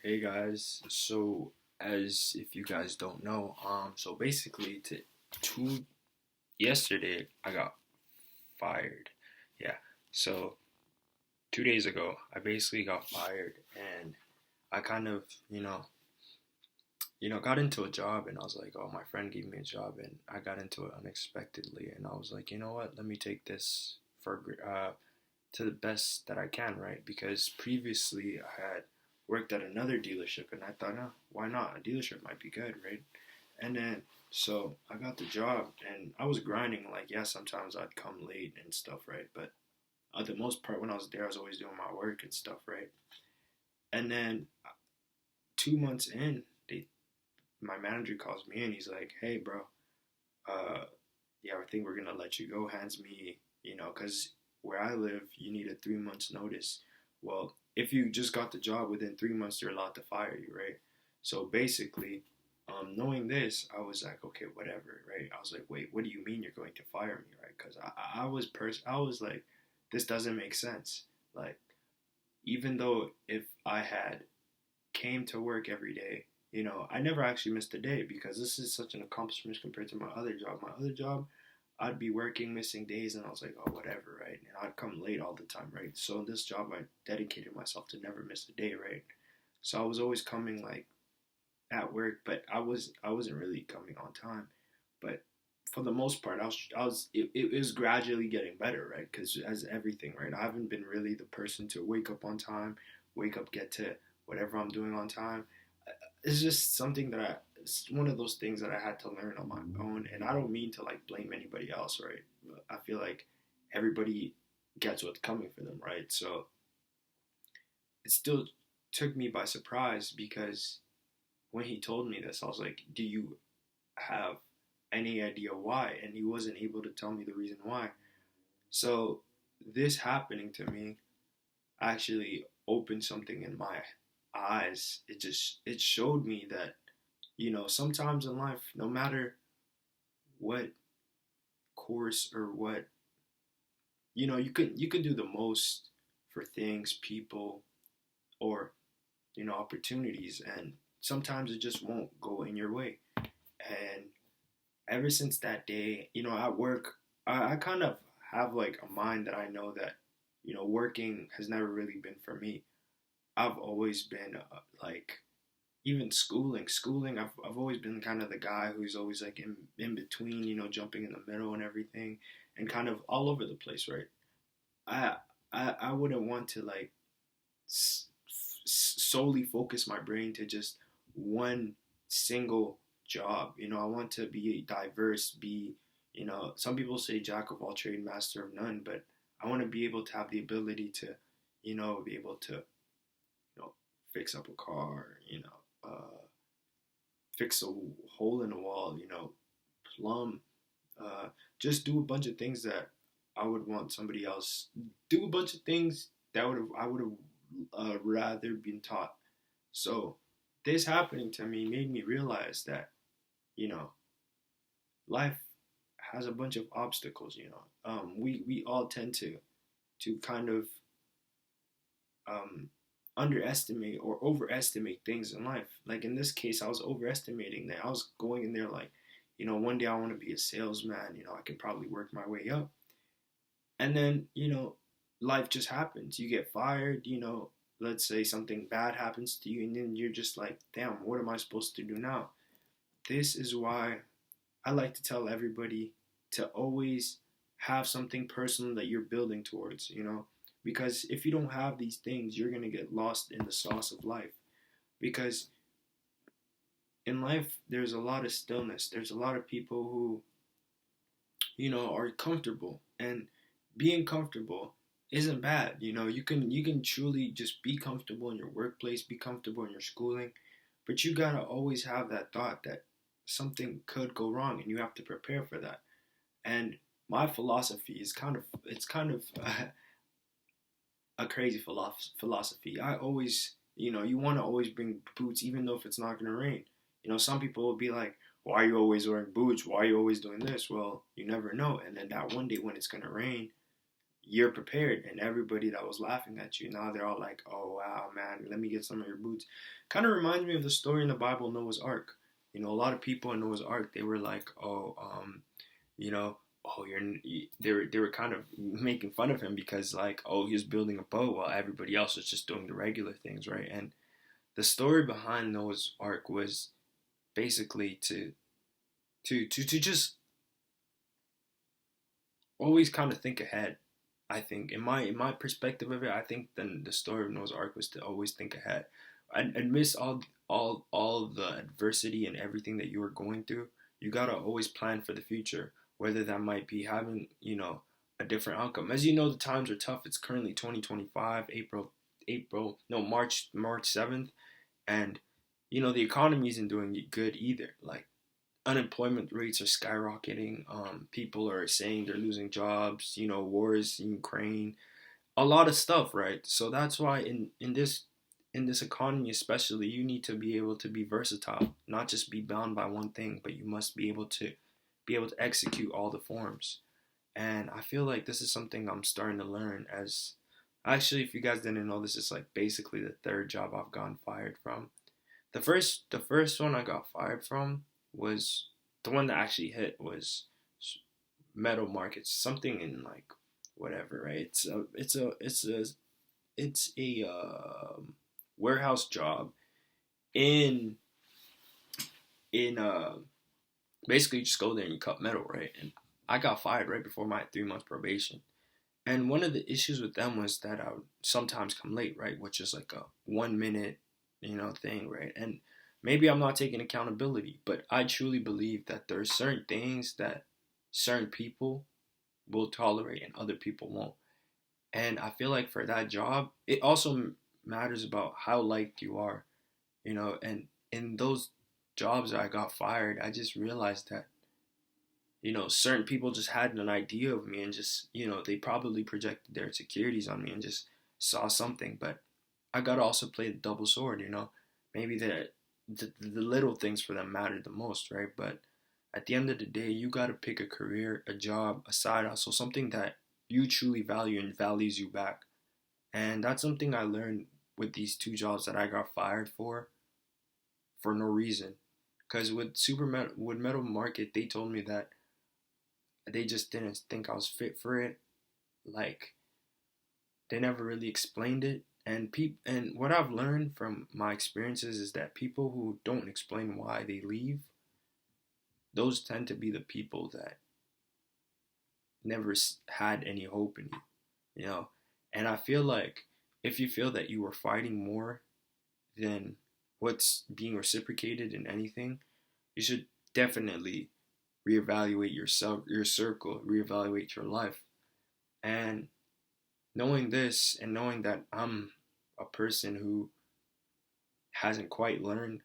Hey guys, so as if you guys don't know, so basically to two yesterday I got fired. Yeah. So 2 days ago I basically got fired and I kind of, got into a job and I was like, oh, my friend gave me a job and I got into it unexpectedly and I was like, you know what, let me take this to the best that I can, right? Because previously I had worked at another dealership and I thought, oh, why not? A dealership might be good, right? And then so I got the job and I was grinding. Like, yeah, sometimes I'd come late and stuff, right? But the most part, when I was there, I was always doing my work and stuff, right? And then 2 months in, my manager calls me and he's like, hey, bro, yeah, I think we're gonna let you go. Hands me, because where I live, you need a 3 months notice. Well, if you just got the job within 3 months, they're allowed to fire you, right? So basically, knowing this, I was like, okay, whatever, right? I was like, wait, what do you mean you're going to fire me, right? Because I was like, this doesn't make sense. Like, even though if I had came to work every day, I never actually missed a day because this is such an accomplishment compared to my other job. My other job, I'd be working, missing days, and I was like, oh, whatever, right? And I'd come late all the time, right? So in this job, I dedicated myself to never miss a day, right? So I was always coming like at work, but I wasn't really coming on time. But for the most part, it was gradually getting better, right? Because as everything, right? I haven't been really the person to wake up on time, wake up, get to whatever I'm doing on time. It's just something that it's one of those things that I had to learn on my own. And I don't mean to like blame anybody else, right? I feel like everybody gets what's coming for them, right? So it still took me by surprise because when he told me this, I was like, do you have any idea why? And he wasn't able to tell me the reason why. So this happening to me actually opened something in my eyes. It showed me that sometimes in life, no matter what course or what you can do the most for things, people, or opportunities, and sometimes it just won't go in your way. And ever since that day, at work, I kind of have like a mind that I know that working has never really been for me. I've always been like even schooling, I've always been kind of the guy who's always like in between, jumping in the middle and everything, and kind of all over the place, right? I I wouldn't want to like solely focus my brain to just one single job. I want to be diverse, be, some people say jack of all trade, master of none, but I want to be able to have the ability to, be able to, fix up a car, fix a hole in the wall, plumb, just do a bunch of things that I would want somebody else do a bunch of things that I would have rather been taught. So this happening to me made me realize that you know life has a bunch of obstacles. We all tend to kind of um, underestimate or overestimate things in life. Like in this case, I was overestimating that. I was going in there like, one day I want to be a salesman. I could probably work my way up. And then, life just happens. You get fired, let's say something bad happens to you, and then you're just like, damn, what am I supposed to do now? This is why I like to tell everybody to always have something personal that you're building towards, because if you don't have these things, you're going to get lost in the sauce of life. Because in life, there's a lot of stillness. There's a lot of people who, are comfortable, and being comfortable isn't bad. You can truly just be comfortable in your workplace, be comfortable in your schooling, but you gotta always have that thought that something could go wrong, and you have to prepare for that. And my philosophy is kind of a crazy philosophy. I always, you want to always bring boots, even though if it's not gonna rain. Some people will be like, why are you always wearing boots? Why are you always doing this? Well, you never know. And then that one day when it's gonna rain, you're prepared. And everybody that was laughing at you, now they're all like, oh wow, man, let me get some of your boots. Kind of reminds me of the story in the Bible, Noah's Ark. You know, a lot of people in Noah's Ark, they were like, oh, you know, oh, they were kind of making fun of him because like, oh, he was building a boat while everybody else was just doing the regular things, right? And the story behind Noah's Ark was basically to just always kind of think ahead. I think in my perspective of it, I think then the story of Noah's Ark was to always think ahead, and amidst all the adversity and everything that you were going through, you gotta always plan for the future. Whether that might be having a different outcome. As you know, the times are tough. It's currently 2025, March 7th, and the economy isn't doing good either. Like unemployment rates are skyrocketing. People are saying they're losing jobs. Wars in Ukraine, a lot of stuff, right? So that's why in this economy, especially, you need to be able to be versatile, not just be bound by one thing, but you must be able to execute all the forms. And I feel like this is something I'm starting to learn as actually, if you guys didn't know, this is like basically the third job I've gotten fired from. The first one I got fired from was the one that actually hit was metal markets, something in like whatever, right? It's a warehouse job in in basically you just go there and you cut metal, right? And I got fired right before my 3 month probation. And one of the issues with them was that I would sometimes come late, right? Which is like a 1 minute, thing, right? And maybe I'm not taking accountability, but I truly believe that there are certain things that certain people will tolerate and other people won't. And I feel like for that job, it also matters about how liked you are, and in those jobs that I got fired, I just realized that certain people just had an idea of me and just, they probably projected their insecurities on me and just saw something. But I gotta also play the double sword. Maybe the little things for them matter the most, right? But at the end of the day, you gotta pick a career, a job, a side hustle, something that you truly value and values you back. And that's something I learned with these two jobs that I got fired for no reason. Because with Metal Market, they told me that they just didn't think I was fit for it. Like they never really explained it. And what I've learned from my experiences is that people who don't explain why they leave, those tend to be the people that never had any hope in you, you know. And I feel like if you feel that you are fighting more than what's being reciprocated in anything, you should definitely reevaluate yourself, your circle, reevaluate your life. And knowing this and knowing that I'm a person who hasn't quite learned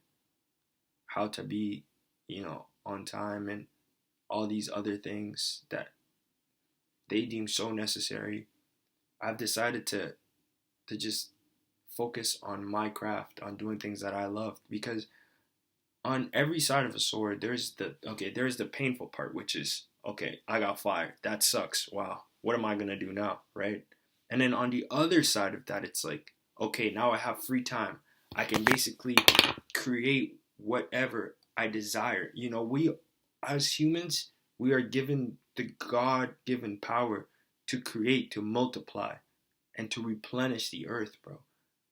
how to be, on time and all these other things that they deem so necessary, I've decided to just focus on my craft, on doing things that I love. Because on every side of a sword, there's the painful part, which is okay, I got fired. That sucks. Wow, what am I gonna do now, right? And then on the other side of that, it's like, okay, now I have free time. I can basically create whatever I desire. We as humans, we are given the God-given power to create, to multiply, and to replenish the earth, bro.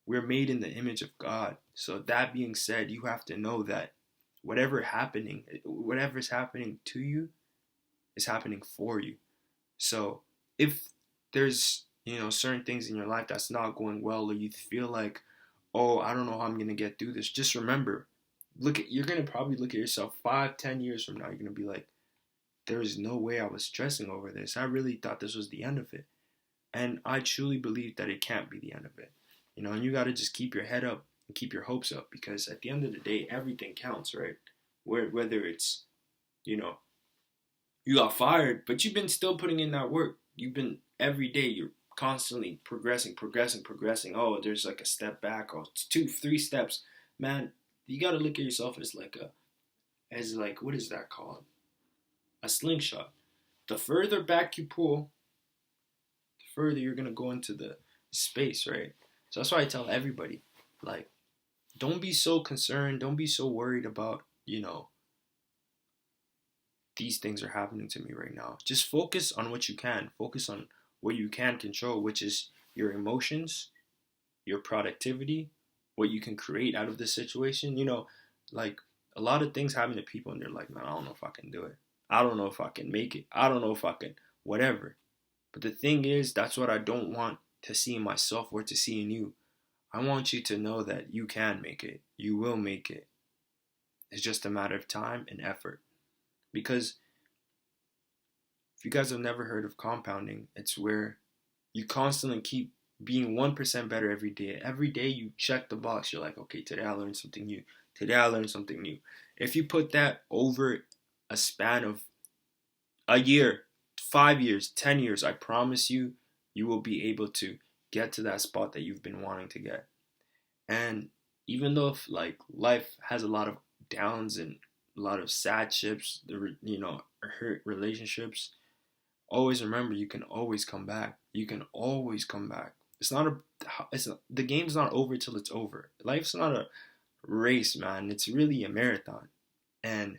We're made in the image of God. So that being said, you have to know that whatever's happening to you is happening for you. So if there's, certain things in your life that's not going well, or you feel like, oh, I don't know how I'm gonna get through this, just remember, you're gonna probably look at yourself 5, 10 years from now. You're gonna be like, there's no way I was stressing over this. I really thought this was the end of it. And I truly believe that it can't be the end of it. And you got to just keep your head up and keep your hopes up, because at the end of the day, everything counts, right? Whether it's, you know, you got fired, but you've been still putting in that work. You've been every day, you're constantly progressing, progressing, progressing. Oh, there's like a step back, or it's 2, 3 steps. Man, you got to look at yourself as what is that called? A slingshot. The further back you pull, the further you're gonna go into the space, right? So that's why I tell everybody, like, don't be so concerned, don't be so worried about, these things are happening to me right now. Just focus on what you can. Focus on what you can control, which is your emotions, your productivity, what you can create out of this situation. Like a lot of things happen to people and they're like, man, I don't know if I can do it. I don't know if I can make it. I don't know if I can, whatever. But the thing is, that's what I don't want to see in myself or to see in you. I want you to know that you can make it. You will make it. It's just a matter of time and effort. Because if you guys have never heard of compounding, it's where you constantly keep being 1% better every day. Every day you check the box. You're like, okay, today I learned something new. Today I learned something new. If you put that over a span of a year, 5 years, 10 years, I promise you, you will be able to get to that spot that you've been wanting to get. And even though like life has a lot of downs and a lot of sad ships, hurt relationships, always remember you can always come back. You can always come back. The game's not over till it's over. Life's not a race, man. It's really a marathon. And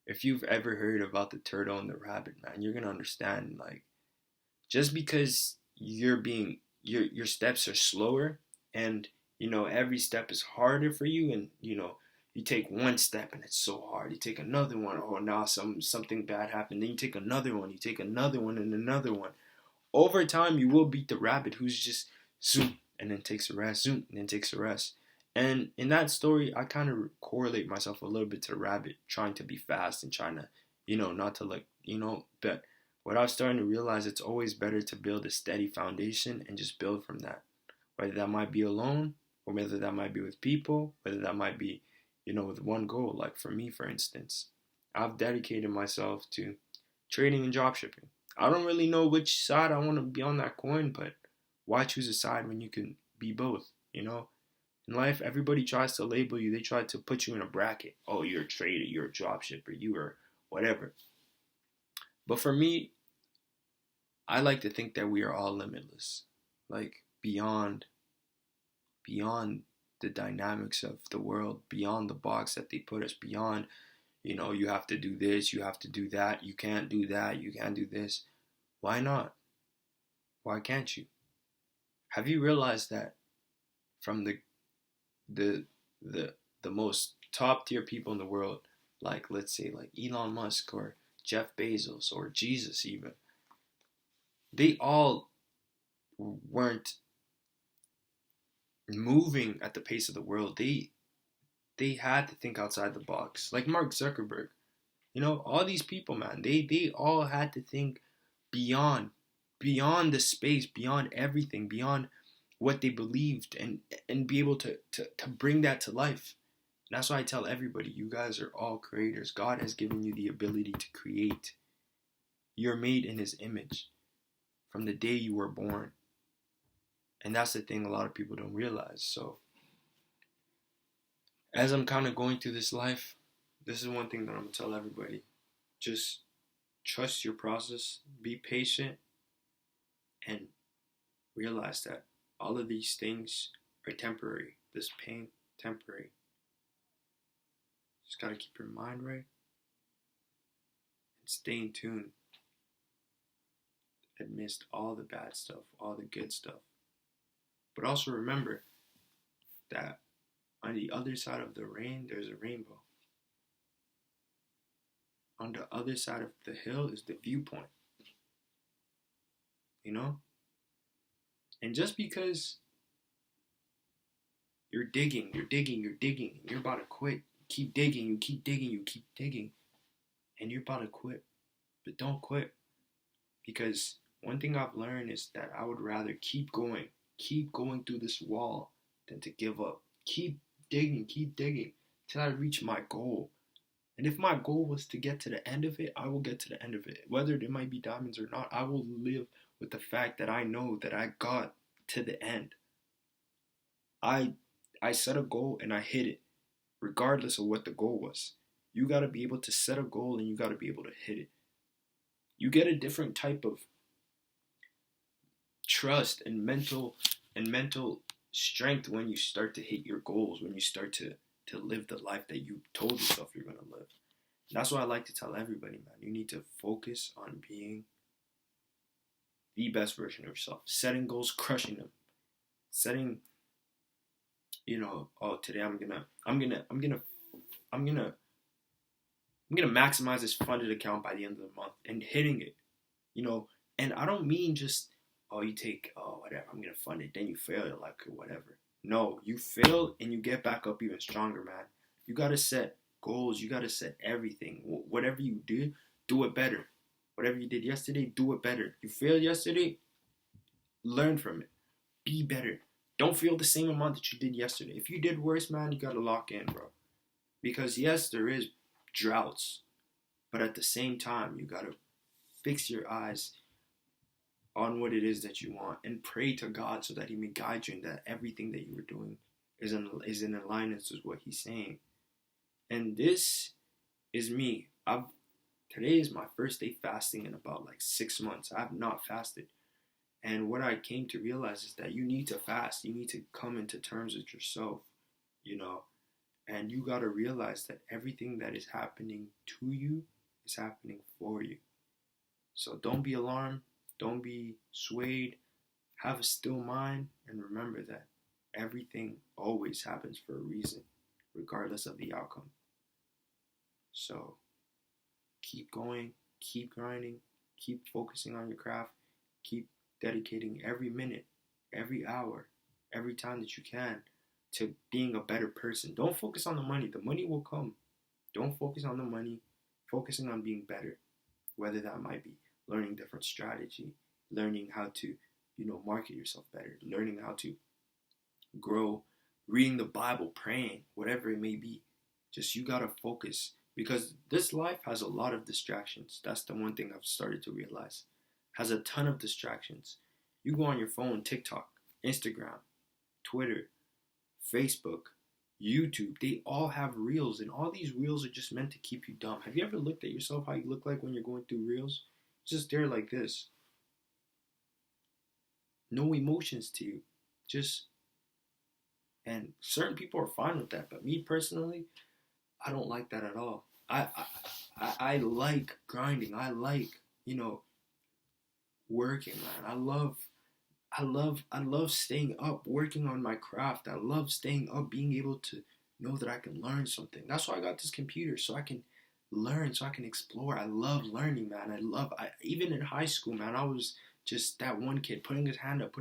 if you've ever heard about the turtle and the rabbit, man, you're gonna understand, like, just because your steps are slower, and every step is harder for you, and you take one step and it's so hard. You take another one, oh, now something bad happened. Then you take another one, and another one. Over time, you will beat the rabbit who's just zoom and then takes a rest, zoom and then takes a rest. And in that story, I kind of correlate myself a little bit to the rabbit, trying to be fast and trying to, not to but what I've started to realize, it's always better to build a steady foundation and just build from that. Whether that might be alone, or whether that might be with people, whether that might be, with one goal. Like for me, for instance, I've dedicated myself to trading and drop shipping. I don't really know which side I want to be on that coin, but why choose a side when you can be both, In life, everybody tries to label you. They try to put you in a bracket. Oh, you're a trader, you're a drop shipper, you are whatever. But for me, I like to think that we are all limitless. Like beyond the dynamics of the world, beyond the box that they put us, beyond, you have to do this, you have to do that, you can't do that, you can't do this. Why not? Why can't you? Have you realized that from the most top tier people in the world, like let's say like Elon Musk or Jeff Bezos or Jesus even, they all weren't moving at the pace of the world. They had to think outside the box. Like Mark Zuckerberg, all these people, man, they all had to think beyond the space, beyond everything, beyond what they believed, and be able to bring that to life. And that's why I tell everybody, you guys are all creators. God has given you the ability to create. You're made in his image from the day you were born. And that's the thing a lot of people don't realize. So as I'm kind of going through this life, this is one thing that I'm going to tell everybody. Just trust your process, be patient, and realize that all of these things are temporary. This pain, temporary. Just got to keep your mind right and stay in tune amidst all the bad stuff, all the good stuff. But also remember that on the other side of the rain, there's a rainbow. On the other side of the hill is the viewpoint. And just because you're digging, and you're about to quit, you keep digging, and you're about to quit. But don't quit. Because one thing I've learned is that I would rather keep going through this wall than to give up. Keep digging till I reach my goal. And if my goal was to get to the end of it, I will get to the end of it. Whether there might be diamonds or not, I will live with the fact that I know that I got to the end. I set a goal and I hit it, regardless of what the goal was. You got to be able to set a goal and you got to be able to hit it. You get a different type of trust and mental strength when you start to hit your goals, when you start to live the life that you told yourself you're gonna live. And that's what I like to tell everybody, man. You need to focus on being the best version of yourself. Setting goals, crushing them. Setting, oh, today I'm gonna maximize this funded account by the end of the month and hitting it. You know, and I don't mean just, oh, you take, oh, whatever, I'm gonna fund it, then you fail it, like, whatever. No, you fail and you get back up even stronger, man. You gotta set goals. You gotta set everything. Whatever you do it better. Whatever you did yesterday, do it better. You failed yesterday, learn from it. Be better. Don't feel the same amount that you did yesterday. If you did worse, man, you gotta lock in, bro. Because yes, there is droughts, but at the same time, you gotta fix your eyes on what it is that you want and pray to God so that He may guide you, and that everything that you are doing is in alignment with what He's saying. And this is me. Today is my first day fasting in about like 6 months. I have not fasted. And what I came to realize is that you need to fast. You need to come into terms with yourself, and you got to realize that everything that is happening to you is happening for you. So don't be alarmed. Don't be swayed. Have a still mind, and remember that everything always happens for a reason, regardless of the outcome. So keep going, keep grinding, keep focusing on your craft, keep dedicating every minute, every hour, every time that you can to being a better person. Don't focus on the money. The money will come. Don't focus on the money. Focusing on being better, whether that might be learning different strategy, learning how to, market yourself better, learning how to grow, reading the Bible, praying, whatever it may be. Just you gotta focus, because this life has a lot of distractions. That's the one thing I've started to realize. Has a ton of distractions. You go on your phone, TikTok, Instagram, Twitter, Facebook, YouTube, they all have reels, and all these reels are just meant to keep you dumb. Have you ever looked at yourself, how you look like when you're going through reels? Just there like this. No emotions to you. And certain people are fine with that, but me personally, I don't like that at all. I like grinding. I like, working, man. I love staying up, working on my craft. I love staying up, being able to know that I can learn something. That's why I got this computer, so I can learn, so I can explore. I love learning, man. Even in high school, man, I was just that one kid putting his hand up.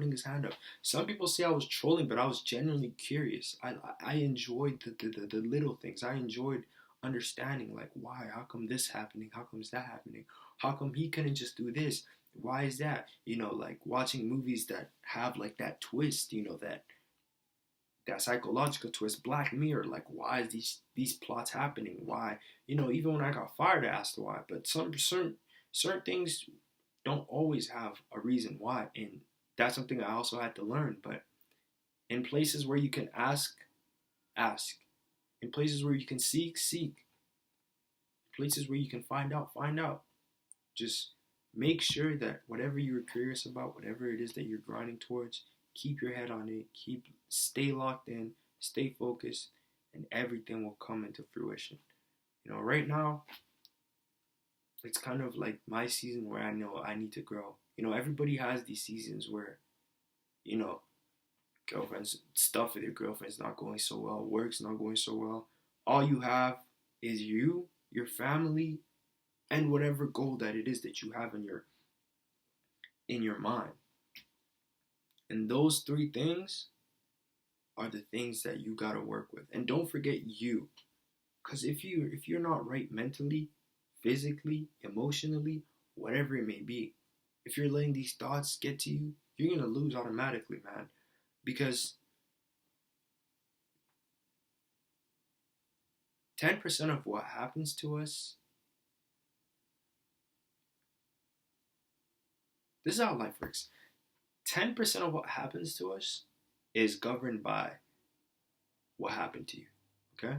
Some people say I was trolling, but I was genuinely curious. I enjoyed the little things. I enjoyed understanding, like, why, how come this happening? How come that happening? How come he couldn't just do this? Why is that? Like watching movies that have like that twist, that psychological twist, Black Mirror, like, why is these plots happening? Why? Even when I got fired, I asked why. But some certain things don't always have a reason why, and that's something I also had to learn. But in places where you can ask. In places where you can seek. Places where you can find out. Just make sure that whatever you're curious about, whatever it is that you're grinding towards, keep your head on it. Stay locked in, stay focused, and everything will come into fruition. Right now, it's kind of like my season where I know I need to grow. Everybody has these seasons where, girlfriends, stuff with your girlfriend's not going so well, work's not going so well. All you have is you, your family, and whatever goal that it is that you have in your mind. And those three things are the things that you gotta work with. And don't forget you. Because if you're not right mentally, physically, emotionally, whatever it may be, if you're letting these thoughts get to you, you're gonna lose automatically, man. Because 10% of what happens to us, this is how life works. 10% of what happens to us is governed by what happened to you, okay?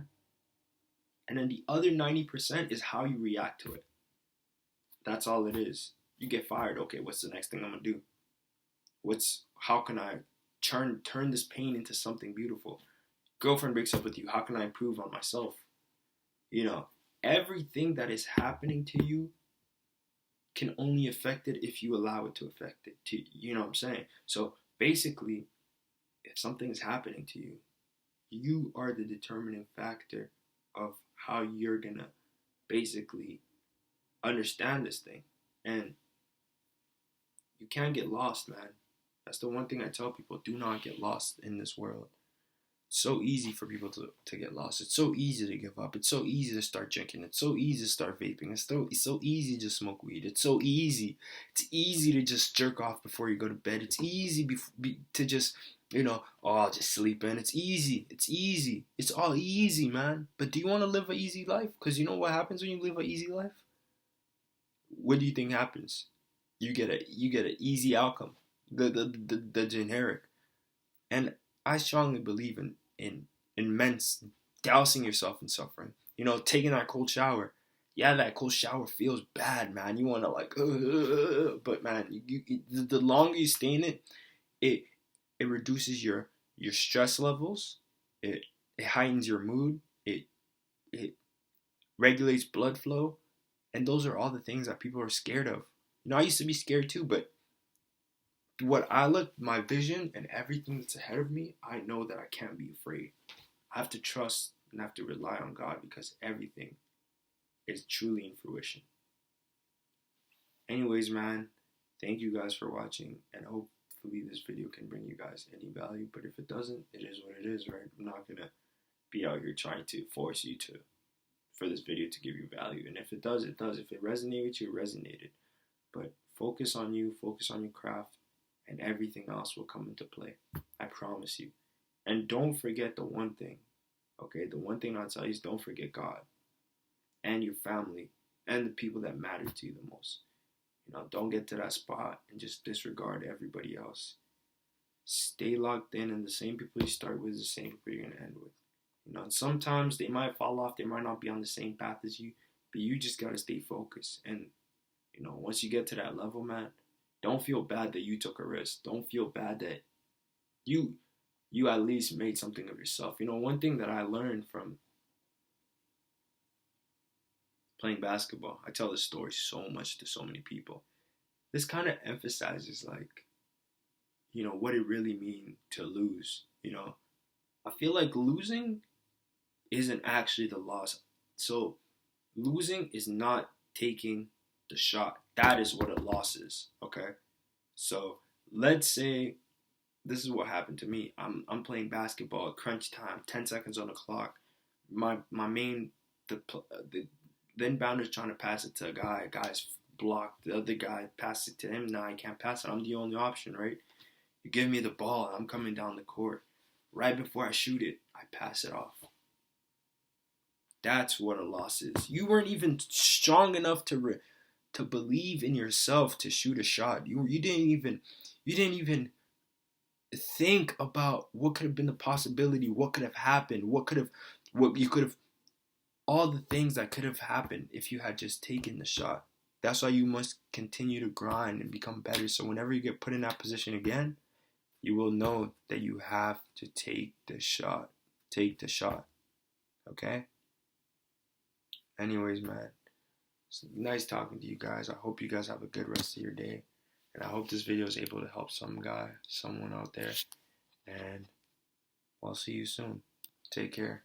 And then the other 90% is how you react to it. That's all it is. You get fired, okay, what's the next thing I'm gonna do? How can I turn this pain into something beautiful? Girlfriend breaks up with you. How can I improve on myself? You know, everything that is happening to you can only affect it if you allow it to affect it. You know what I'm saying? So basically, if something is happening to you, you are the determining factor of how you're gonna basically understand this thing. And you can't get lost, man. That's the one thing I tell people. Do not get lost in this world. It's so easy for people to get lost. It's so easy to give up. It's so easy to start drinking. It's so easy to start vaping. It's so easy to smoke weed. It's so easy. It's easy to just jerk off before you go to bed. It's easy to just, I'll just sleep in. It's easy. It's easy. It's all easy, man. But do you want to live an easy life? Because you know what happens when you live an easy life? What do you think happens? You get an easy outcome. The generic. And I strongly believe in immense dousing yourself in suffering. Taking that cold shower. Yeah, that cold shower feels bad, man. You want to but man, the longer you stay in it reduces your stress levels. It heightens your mood. It regulates blood flow, and those are all the things that people are scared of. I used to be scared too, but my vision and everything that's ahead of me, I know that I can't be afraid. I have to trust and have to rely on God because everything is truly in fruition. Anyways, man, thank you guys for watching, and hopefully this video can bring you guys any value. But if it doesn't, it is what it is, right? I'm not gonna be out here trying to force you for this video to give you value. And if it does, it does. If it resonated with you, it resonated. But focus on you, focus on your craft, and everything else will come into play. I promise you. And don't forget the one thing, okay? The one thing I'll tell you is don't forget God and your family and the people that matter to you the most. Don't get to that spot and just disregard everybody else. Stay locked in, and the same people you start with is the same people you're going to end with. And sometimes they might fall off, they might not be on the same path as you, but you just got to stay focused. And, once you get to that level, man, don't feel bad that you took a risk. Don't feel bad that you at least made something of yourself. One thing that I learned from playing basketball, I tell this story so much to so many people. This kind of emphasizes what it really means to lose. I feel like losing isn't actually the loss. So losing is not taking the shot. That is what a loss is, okay? So let's say this is what happened to me. I'm playing basketball at crunch time, 10 seconds on the clock. My main the inbounder's trying to pass it to a guy. Guy's blocked. The other guy passed it to him. Now I can't pass it. I'm the only option, right? You give me the ball, and I'm coming down the court. Right before I shoot it, I pass it off. That's what a loss is. You weren't even strong enough to believe in yourself to shoot a shot. You didn't even think about what could have been the possibility, what could have happened, all the things that could have happened if you had just taken the shot. That's why you must continue to grind and become better. So whenever you get put in that position again, you will know that you have to take the shot. Take the shot. Okay? Anyways, man, it's nice talking to you guys. I hope you guys have a good rest of your day. And I hope this video is able to help someone out there. And I'll see you soon. Take care.